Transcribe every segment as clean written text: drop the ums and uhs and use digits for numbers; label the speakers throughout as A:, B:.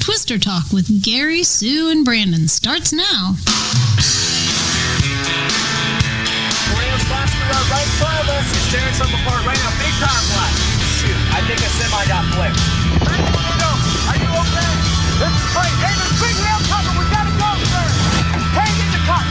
A: Twister Talk with Gary, Sue, and Brandon starts now.
B: Tornado's flashing around right in front of us. It's tearing something apart right now. Big time flash. Shoot, I think a semi got flipped. Are you okay? This is great. Hey, there's big rail cover. We gotta go, sir. Hang in the car.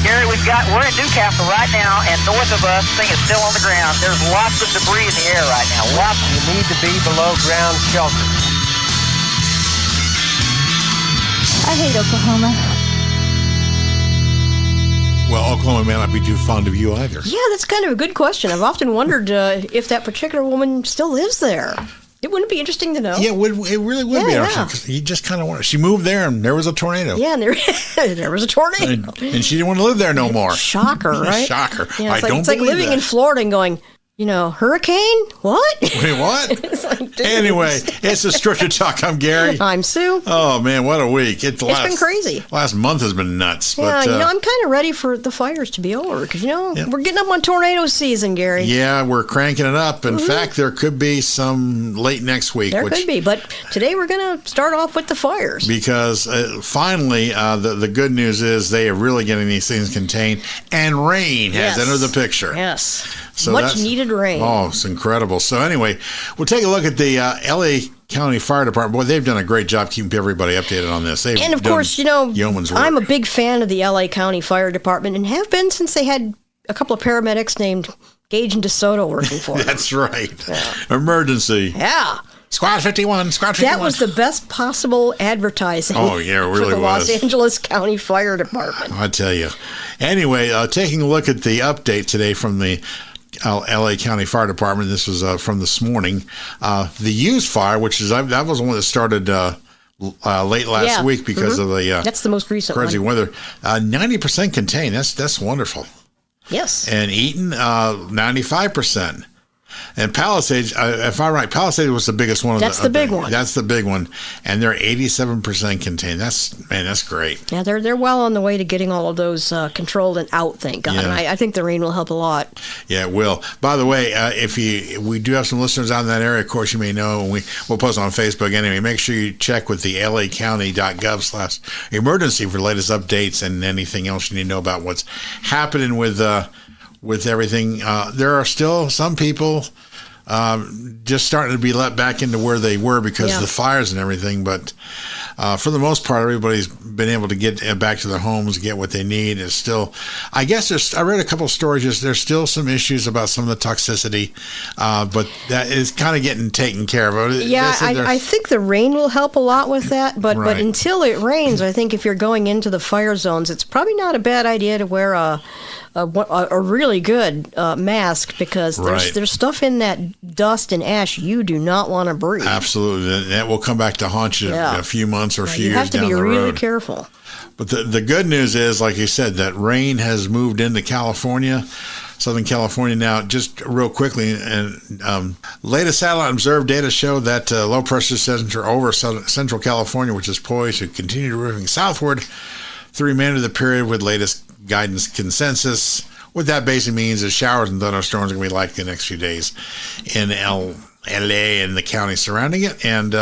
C: Gary, we're in Newcastle right now, and north of us, thing is still on the ground. There's lots of debris in the air right now. Lots.
B: You need to be below ground shelter.
D: I hate Oklahoma.
E: Well, Oklahoma may not be too fond of you either.
F: Yeah, that's kind of a good question. I've often wondered if that particular woman still lives there. It wouldn't be interesting to know.
E: Yeah, it really would be interesting because you just kind of want. She moved there and there was a tornado.
F: Yeah, and there was a tornado.
E: And she didn't want to live there no more.
F: Shocker, right?
E: Shocker.
F: Yeah,
E: it's
F: like living in Florida and going, hurricane? What?
E: Wait, what?
F: It's like, dude.
E: Anyway, it's a Twister Talk. I'm Gary.
F: I'm Sue.
E: Oh, man, what a week. It's
F: been crazy.
E: Last month has been nuts.
F: Yeah,
E: but,
F: I'm kind of ready for the fires to be over because, we're getting up on tornado season, Gary.
E: Yeah, we're cranking it up. In fact, there could be some late next week.
F: There could be, but today we're going to start off with the fires.
E: Because finally, the good news is they are really getting these things contained, and rain has entered the picture.
F: Yes.
E: So
F: much needed rain.
E: Oh, it's incredible. So anyway, we'll take a look at the L.A. County Fire Department. Boy, they've done a great job keeping everybody updated on this.
F: And of course,
E: yeoman's work.
F: I'm a big fan of the L.A. County Fire Department and have been since they had a couple of paramedics named Gage and DeSoto working for them.
E: That's right.
F: Yeah.
E: Emergency.
F: Yeah.
E: Squad 51, Squad 51.
F: That was the best possible advertising
E: it really
F: for the
E: was.
F: Los Angeles County Fire Department.
E: I tell you. Anyway, taking a look at the update today from the L.A. County Fire Department. This was from this morning. The Hughes fire, which is that was the one that started late last week because of the
F: that's the most recent
E: crazy
F: one.
E: weather. 90% contained. That's wonderful.
F: Yes.
E: And Eaton 95%. And Palisades, if I'm right, Palisades was the biggest one.
F: That's the big one.
E: That's the big one, and they're 87% contained. That's great.
F: Yeah, they're well on the way to getting all of those controlled and out. Thank God. Yeah. And I think the rain will help a lot.
E: Yeah, it will. By the way, we do have some listeners out in that area. Of course, you may know, and we'll post on Facebook anyway. Make sure you check with the lacounty.gov/emergency for the latest updates and anything else you need to know about what's happening with everything. There are still some people just starting to be let back into where they were because of the fires and everything. But for the most part, everybody's been able to get back to their homes, get what they need. It's still, I guess I read a couple of stories. There's still some issues about some of the toxicity, but that is kind of getting taken care of.
F: Yeah, I think the rain will help a lot with that. But until it rains, I think if you're going into the fire zones, it's probably not a bad idea to wear a really good mask because there's stuff in that dust and ash you do not want to breathe.
E: Absolutely. And that will come back to haunt you in a few months or a few years down the road.
F: You have to be really careful.
E: But the good news is, like you said, that rain has moved into California, Southern California now. Just real quickly, and latest satellite observed data show that low pressure center over Central California, which is poised to continue moving southward through the remainder of the period with latest guidance consensus. What that basically means is showers and thunderstorms are going to be like the next few days in LA and the county surrounding it. And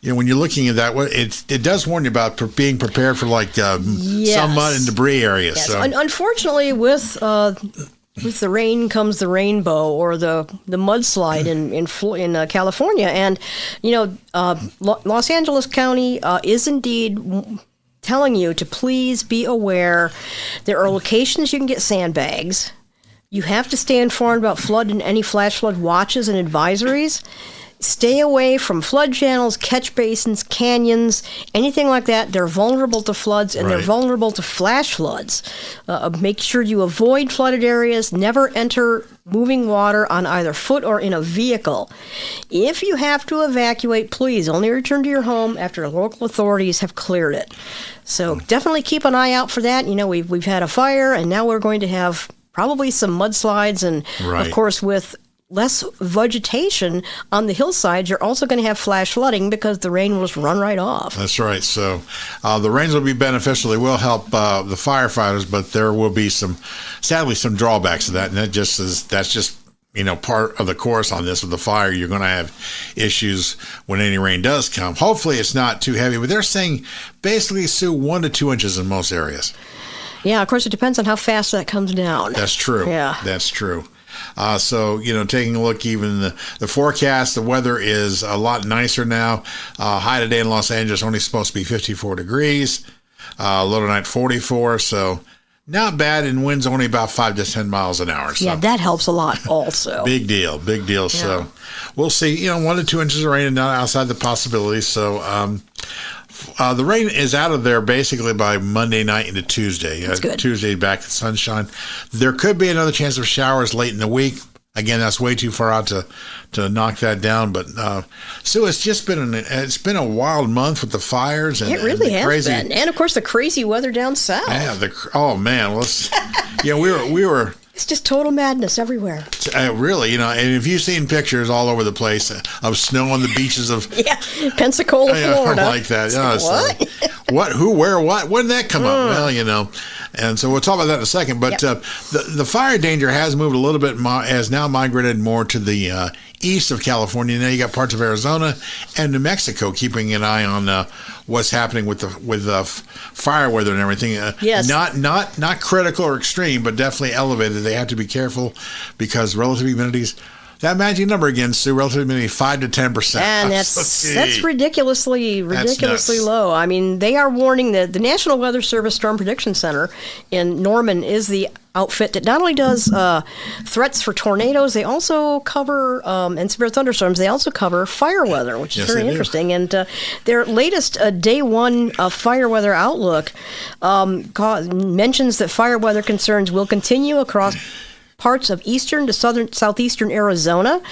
E: when you're looking at that, it does warn you about being prepared for some mud and debris areas.
F: Yes.
E: So.
F: Unfortunately, with the rain comes the rainbow or the mudslide in California, and Los Angeles County is indeed telling you to please be aware. There are locations you can get sandbags. You have to stay informed about flood and any flash flood watches and advisories. Stay away from flood channels, catch basins, canyons, anything like that. They're vulnerable to floods and they're vulnerable to flash floods. Make sure you avoid flooded areas. Never enter moving water on either foot or in a vehicle. If you have to evacuate, please only return to your home after local authorities have cleared it. So definitely keep an eye out for that. We've had a fire and now we're going to have probably some mudslides and of course with less vegetation on the hillsides, you're also going to have flash flooding because the rain will just run right off.
E: That's right. So the rains will be beneficial. They will help the firefighters, but there will be sadly some drawbacks to that. And that's just part of the course on this with the fire. You're going to have issues when any rain does come. Hopefully it's not too heavy, but they're saying basically, Sue, 1 to 2 inches in most areas.
F: Yeah, of course, it depends on how fast that comes down.
E: That's true.
F: Yeah.
E: That's true. So, taking a look, even the forecast, the weather is a lot nicer now. High today in Los Angeles only supposed to be 54 degrees. Low tonight 44. So not bad, and winds only about 5 to 10 miles an hour. So.
F: Yeah, that helps a lot also.
E: Big deal. Yeah. So we'll see, 1 to 2 inches of rain, and not outside the possibility. So, the rain is out of there basically by Monday night into Tuesday.
F: That's good.
E: Tuesday back to sunshine. There could be another chance of showers late in the week. Again, that's way too far out to knock that down. But Sue, it's just been a wild month with the fires and
F: it really
E: and
F: has been, and of course the crazy weather down south.
E: Yeah, oh man, we were.
F: It's just total madness everywhere.
E: Really, and if you've seen pictures all over the place of snow on the beaches of
F: Pensacola, Florida,
E: like that.
F: What?
E: What? Who? Where? What? When did that come up? Well, and so we'll talk about that in a second. But the fire danger has moved a little bit, has now migrated more to the east of California. Now you got parts of Arizona and New Mexico keeping an eye on what's happening with fire weather and everything.
F: Yes.
E: Not critical or extreme, but definitely elevated. They have to be careful because relative humidity's that magic number again, Sue. Relative humidity 5 to 10%.
F: And that's ridiculously
E: nuts.
F: low. I mean, they are warning the National Weather Service Storm Prediction Center in Norman is the outfit that not only does threats for tornadoes, they also cover and severe thunderstorms. They also cover fire weather, which is very interesting. And their latest day one fire weather outlook mentions that fire weather concerns will continue across parts of eastern to southeastern Arizona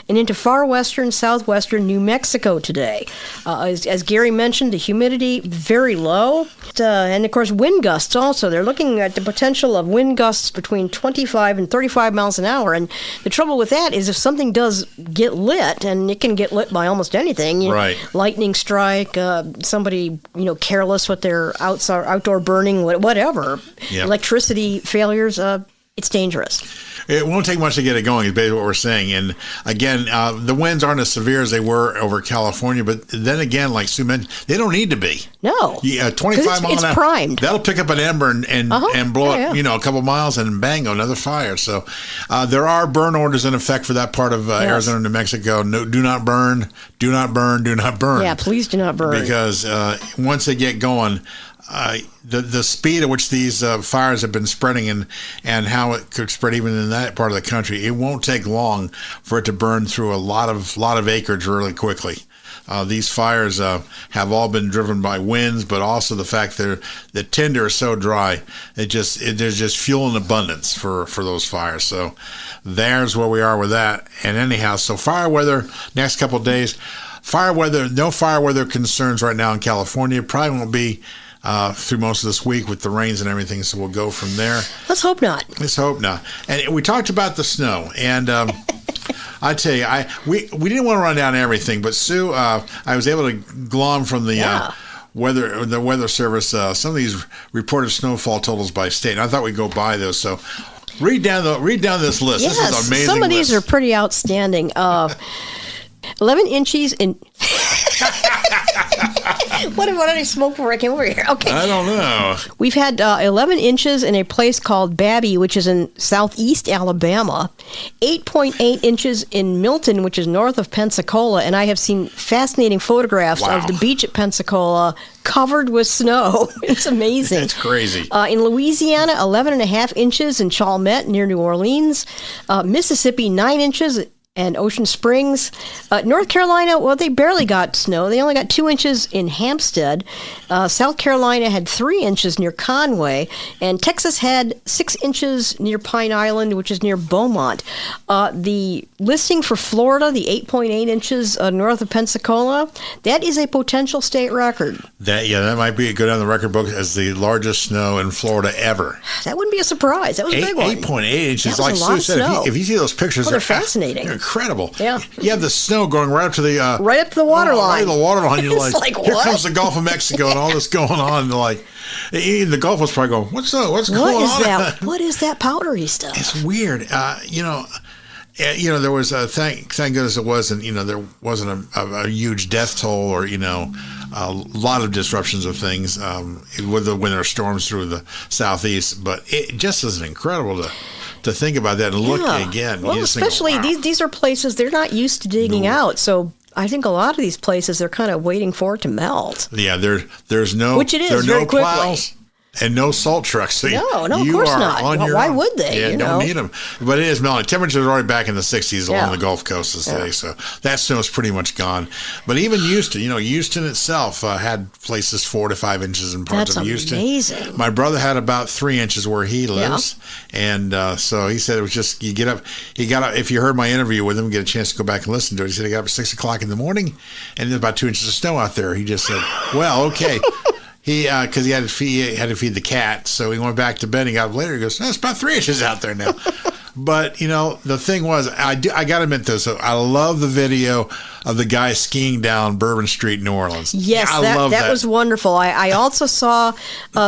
F: and into far western, southwestern New Mexico today. As Gary mentioned, the humidity very low. And of course, wind gusts also. They're looking at the potential of wind gusts between 25 and 35 miles an hour. And the trouble with that is if something does get lit, and it can get lit by almost anything,
E: right.
F: Lightning strike, somebody careless with their outdoor burning, whatever, electricity failures, it's dangerous.
E: It won't take much to get it going, is basically what we're saying. And again, the winds aren't as severe as they were over California, but then again, like Sue mentioned, they don't need to be.
F: No.
E: 25 miles an hour.
F: Primed.
E: That'll pick up an ember and blow it, a couple miles, and bang, another fire. So there are burn orders in effect for that part of Arizona and New Mexico. No, do not burn, do not burn, do not burn.
F: Yeah, please do not burn.
E: Because once they get going, the speed at which these fires have been spreading and how it could spread even in that part of the country, it won't take long for it to burn through a lot of acreage really quickly. These fires have all been driven by winds, but also the fact that the tinder is so dry, there's just fuel in abundance for those fires. So there's where we are with that. And anyhow, so fire weather next couple of days. No fire weather concerns right now in California. Probably won't be through most of this week with the rains and everything, so we'll go from there.
F: Let's hope not. And we talked about the snow, and I tell you, we didn't want to run down everything, but Sue, I was able to glom from the weather service some of these reported snowfall totals by state, and I thought we'd go by those. So read down this list. Yes,
E: this is an amazing.
F: Some of these are pretty outstanding. 11 inches in. What did I smoke before I came over here? Okay.
E: I don't know.
F: We've had 11 inches in a place called Babby, which is in southeast Alabama, 8.8 inches in Milton, which is north of Pensacola, and I have seen fascinating photographs of the beach at Pensacola covered with snow. It's amazing.
E: It's crazy.
F: In Louisiana, 11.5 inches in Chalmette near New Orleans. Mississippi, 9 inches and Ocean Springs. North Carolina, well, they barely got snow. They only got 2 inches in Hampstead. South Carolina had 3 inches near Conway. And Texas had 6 inches near Pine Island, which is near Beaumont. The listing for Florida, the 8.8 inches north of Pensacola, that is a potential state record.
E: That might be good on the record book as the largest snow in Florida ever.
F: That wouldn't be a surprise. That was a big one.
E: 8.8 inches.
F: That was
E: like
F: a lot
E: Sue
F: of
E: said,
F: snow.
E: if you see those pictures,
F: They're fascinating.
E: They're incredible.
F: Yeah.
E: You have the snow going right up to the
F: water line.
E: Right to the water line. You're
F: It's like,
E: here
F: what?
E: comes the Gulf of Mexico and all this going on. And the Gulf was probably going, what's going on?
F: What is that powdery stuff?
E: It's weird. there was thank goodness it wasn't, there wasn't a huge death toll or, a lot of disruptions of things with the winter storms through the Southeast. But it just is incredible to think about that and look again.
F: Well, especially think, wow. These are places they're not used to digging out. So I think a lot of these places they're kind of waiting for it to melt.
E: Yeah, there's no,
F: which it is
E: there are
F: very
E: no
F: quickly.
E: Plows. And no salt trucks. So
F: no, of course not. Why would they?
E: Yeah, don't need them. But it is melting. Temperatures are already back in the 60s along the Gulf Coast today, so that snow is pretty much gone. But even Houston, Houston itself had places 4 to 5 inches in parts of Houston.
F: That's amazing.
E: My brother had about 3 inches where he lives, and so he said it was just you get up. He got up. If you heard my interview with him, get a chance to go back and listen to it. He said he got up at 6 o'clock in the morning, and there's about 2 inches of snow out there. He just said, "Well, okay." Because he had to feed the cat, so he went back to bed. He got up later. He goes, "It's about 3 inches out there now." But the thing was, I got to admit this. I love the video of the guy skiing down Bourbon Street, New Orleans.
F: Yes, that was wonderful. I also saw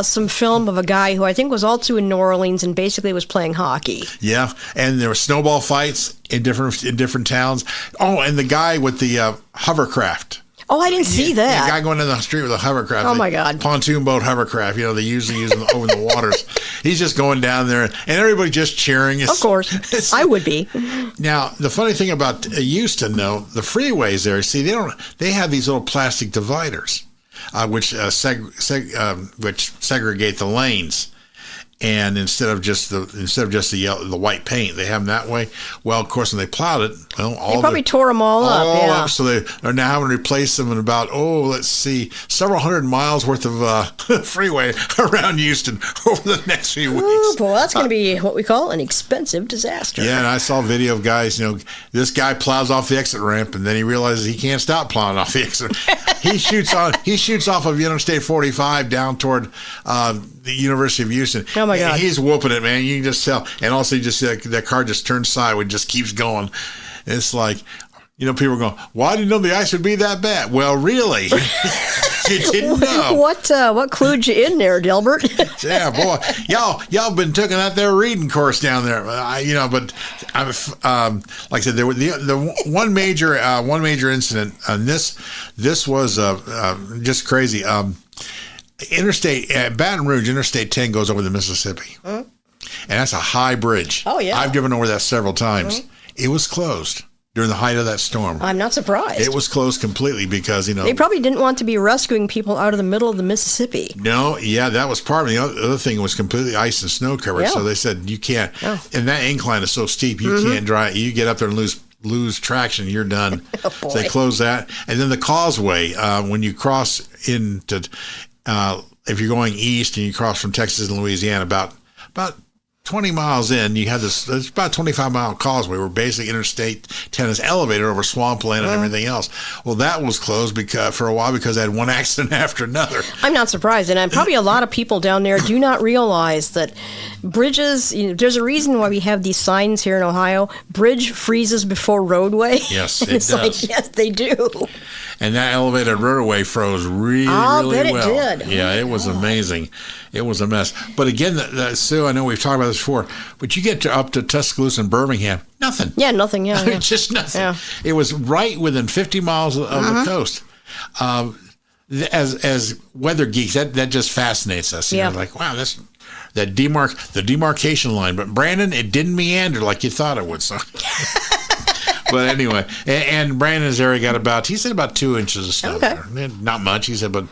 F: some film of a guy who I think was also in New Orleans and basically was playing hockey.
E: Yeah, and there were snowball fights in different towns. Oh, and the guy with the hovercraft.
F: Oh, I didn't see that.
E: The guy going down the street with a hovercraft.
F: Oh, my God.
E: Pontoon boat hovercraft. They usually use them over the waters. He's just going down there, and everybody just cheering.
F: Of course. I would be.
E: Now, the funny thing about Houston, though, the freeways there, see, they have these little plastic dividers, which segregate the lanes. And instead of just the white paint, they have them that way. Well, of course, when they plowed it,
F: they probably tore them all up. Yeah.
E: So they are now having to replace them in about several hundred miles worth of freeway around Houston over the next few weeks.
F: Oh, boy, that's going to be what we call an expensive disaster.
E: Yeah, and I saw a video of guys. This guy plows off the exit ramp, and then he realizes he can't stop plowing off the exit. He shoots off of Interstate 45 down toward the University of Houston.
F: Oh my God!
E: He's whooping it, man. You can just tell. And also, you just see that car just turns sideways, just keeps going. It's like, people are going, "Well, I didn't know the ice would be that bad." Well, really, you didn't know.
F: What clued you in there, Delbert?
E: Yeah, boy, y'all been taking out their reading course down there. But I'm like I said, there was the one major incident, and this was just crazy. Baton Rouge, Interstate 10 goes over the Mississippi. And that's a high bridge.
F: Oh, yeah.
E: I've driven over that several times. It was closed during the height of that storm.
F: I'm not surprised.
E: It was closed completely because,
F: they probably didn't want to be rescuing people out of the middle of the Mississippi.
E: No, yeah, that was part of it. The other thing was completely ice and snow covered. Yeah. So they said, you can't. Oh. And that incline is so steep, you can't drive. You get up there and lose traction, you're done.
F: Oh,
E: so they closed that. And then the causeway, when you cross into... if you're going east and you cross from Texas and Louisiana, about 20 miles in, you have it's about a 25-mile causeway where basically Interstate 10 is elevated over swampland and everything else. Well, that was closed for a while because they had one accident after another.
F: I'm not surprised, and probably a lot of people down there do not realize that bridges, there's a reason why we have these signs here in Ohio, bridge freezes before roadway.
E: Yes, it does.
F: Like, yes, they do.
E: And that elevated roadway froze really well.
F: It did.
E: Yeah, it was amazing. It was a mess. But again, Sue, I know we've talked about this before, but you get up to Tuscaloosa and Birmingham, nothing.
F: Yeah, nothing. Yeah, yeah.
E: Just nothing.
F: Yeah.
E: It was right within 50 miles of the coast. As weather geeks, that just fascinates us.
F: Yeah.
E: Like, wow, that's the demarcation line. But Brandon, it didn't meander like you thought it would. So. But anyway, and Brandon's area got about 2 inches of snow.
F: Okay.
E: There. Not much, he said, but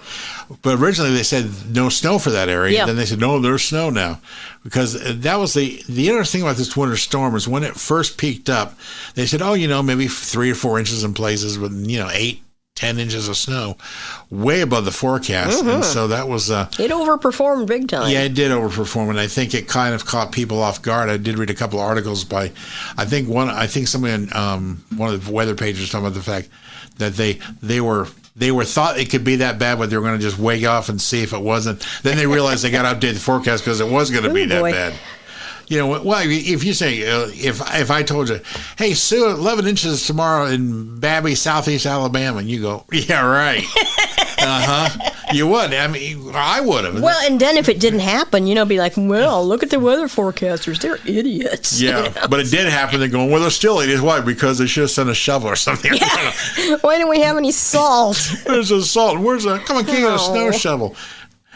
E: originally they said no snow for that area.
F: Yeah.
E: Then they said, no, there's snow now. Because that was the interesting thing about this winter storm is when it first peaked up, they said, maybe 3 or 4 inches in places with, 8, 10 inches of snow, way above the forecast. And so that was...
F: it overperformed big time.
E: Yeah, it did overperform, and I think it kind of caught people off guard. I did read a couple of articles by... I think somebody on one of the weather pages was talking about the fact that they were thought it could be that bad, but they were going to just wake off and see if it wasn't. Then they realized they got to update the forecast because it was going to be that bad. Well, if you say, if I told you, hey, Sue, 11 inches tomorrow in Babby, Southeast Alabama, and you go, yeah, right. You would. I mean, I would have.
F: Well, and then if it didn't happen, be like, well, look at the weather forecasters. They're idiots.
E: Yeah, but it did happen. They're going, well, they're still idiots. Why? Because they should have sent a shovel or something.
F: Yeah. Why don't we have any salt?
E: There's a salt. Where's the? Come on, can't get a snow shovel.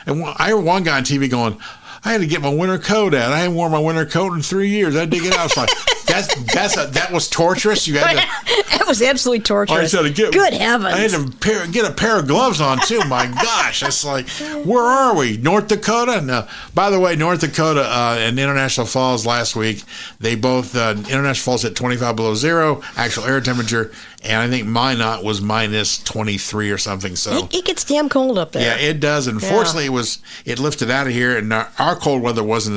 E: And I heard one guy on TV going, I had to get my winter coat out. I hadn't worn my winter coat in 3 years. I had to dig it out. It's like, that was torturous. You had to.
F: That was absolutely torturous. Good heavens.
E: I had to get a pair of gloves on, too. My gosh. It's like, where are we? North Dakota? No. By the way, North Dakota and International Falls last week, they both, International Falls hit 25 below zero, actual air temperature, and I think Minot was minus 23 or something. So
F: it gets damn cold up there.
E: Yeah, it does. And fortunately, it lifted out of here, and our cold weather wasn't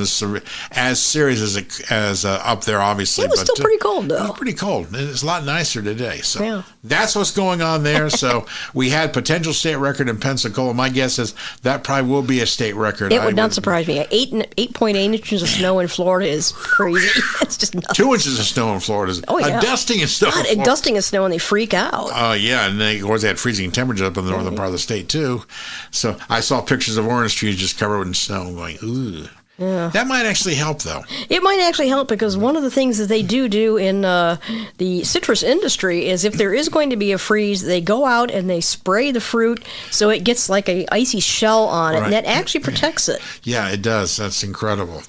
E: as serious as up there, obviously.
F: It was still pretty cold, though.
E: It was pretty cold. It's a lot nicer today. So that's what's going on there. So we had potential state record in Pensacola. My guess is that probably will be a state record.
F: It would not surprise me. 8.8 inches of snow in Florida is crazy. It's just nuts.
E: 2 inches of snow in Florida is a dusting of snow.
F: God, a dusting of snow, and they freak out.
E: Oh, yeah. And they had freezing temperatures up in the northern part of the state, too. So I saw pictures of orange trees just covered in snow. I'm going, ooh. Yeah. That might actually help, though.
F: It might actually help because one of the things that they do in the citrus industry is if there is going to be a freeze, they go out and they spray the fruit so it gets like a icy shell on it, and that actually protects it.
E: Yeah, it does. That's incredible.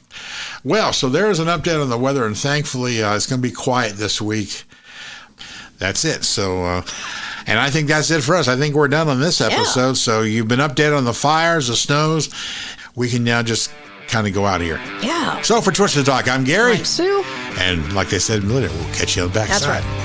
E: Well, so there is an update on the weather, and thankfully it's going to be quiet this week. That's it. So, and I think that's it for us. I think we're done on this episode. Yeah. So you've been updated on the fires, the snows. We can now just kind of go out of here.
F: Yeah.
E: So for Twisted Talk, I'm Gary.
F: I'm Sue.
E: And like they said, we'll catch you on the backside.
F: That's right.